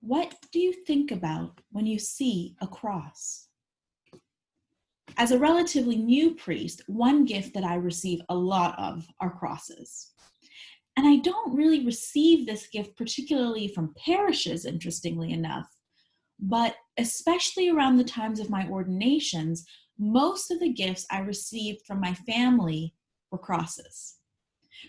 What do you think about when you see a cross? As a relatively new priest, one gift that I receive a lot of are crosses. And I don't really receive this gift particularly from parishes, interestingly enough, but especially around the times of my ordinations, most of the gifts I received from my family were crosses.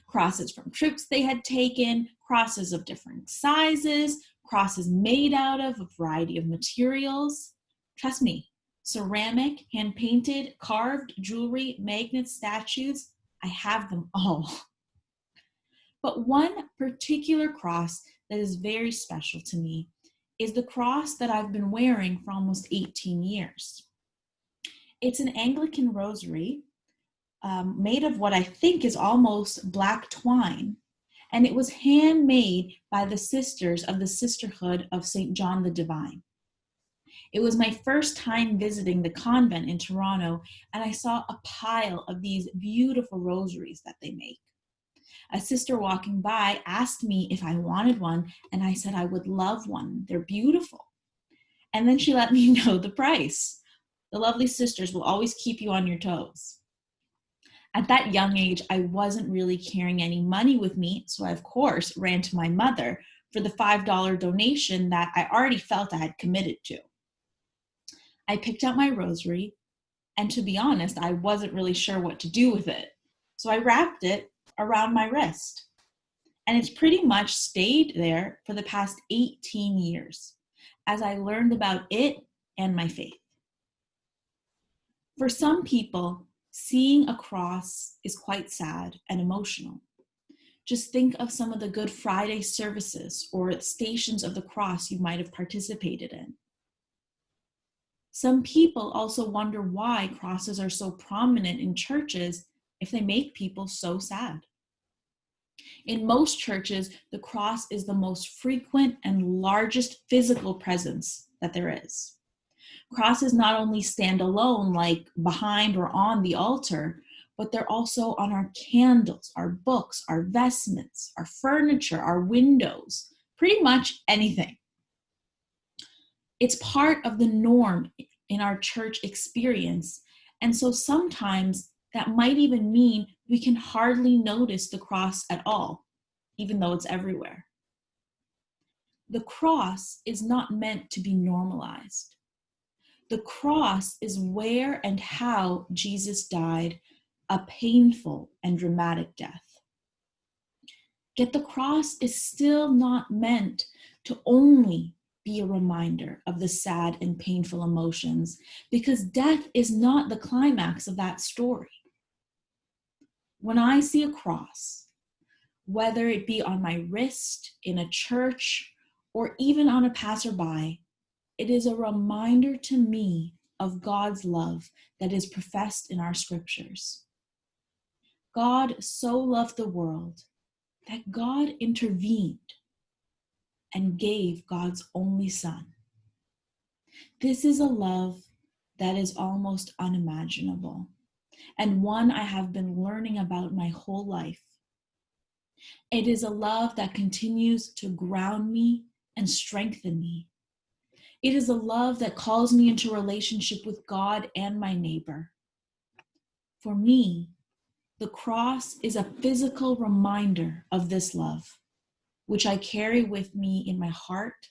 Crosses from trips they had taken, crosses of different sizes, crosses made out of a variety of materials. Trust me, ceramic, hand-painted, carved, jewelry, magnets, statues, I have them all. But one particular cross that is very special to me is the cross that I've been wearing for almost 18 years. It's an Anglican rosary made of what I think is almost black twine, and it was handmade by the sisters of the Sisterhood of St. John the Divine. It was my first time visiting the convent in Toronto, and I saw a pile of these beautiful rosaries that they make. A sister walking by asked me if I wanted one, and I said I would love one. They're beautiful. And then she let me know the price. The lovely sisters will always keep you on your toes. At that young age, I wasn't really carrying any money with me, so I, of course, ran to my mother for the $5 donation that I already felt I had committed to. I picked out my rosary, and to be honest, I wasn't really sure what to do with it. So I wrapped it around my wrist. And it's pretty much stayed there for the past 18 years as I learned about it and my faith. For some people, seeing a cross is quite sad and emotional. Just think of some of the Good Friday services or stations of the cross you might have participated in. Some people also wonder why crosses are so prominent in churches if they make people so sad. In most churches, the cross is the most frequent and largest physical presence that there is. Crosses not only stand alone, like behind or on the altar, but they're also on our candles, our books, our vestments, our furniture, our windows, pretty much anything. It's part of the norm in our church experience, and so sometimes that might even mean we can hardly notice the cross at all, even though it's everywhere. The cross is not meant to be normalized. The cross is where and how Jesus died a painful and dramatic death. Yet the cross is still not meant to only be a reminder of the sad and painful emotions, because death is not the climax of that story. When I see a cross, whether it be on my wrist, in a church, or even on a passerby, it is a reminder to me of God's love that is professed in our scriptures. God so loved the world that God intervened and gave God's only Son. This is a love that is almost unimaginable, and one I have been learning about my whole life. It is a love that continues to ground me and strengthen me. It is a love that calls me into relationship with God and my neighbor. For me, the cross is a physical reminder of this love, which I carry with me in my heart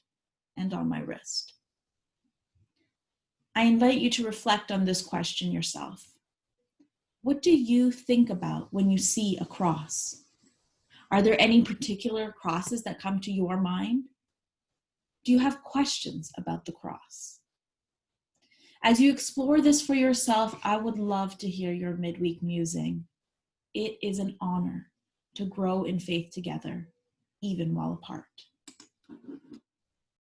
and on my wrist. I invite you to reflect on this question yourself. What do you think about when you see a cross? Are there any particular crosses that come to your mind? Do you have questions about the cross? As you explore this for yourself, I would love to hear your midweek musing. It is an honor to grow in faith together, even while apart.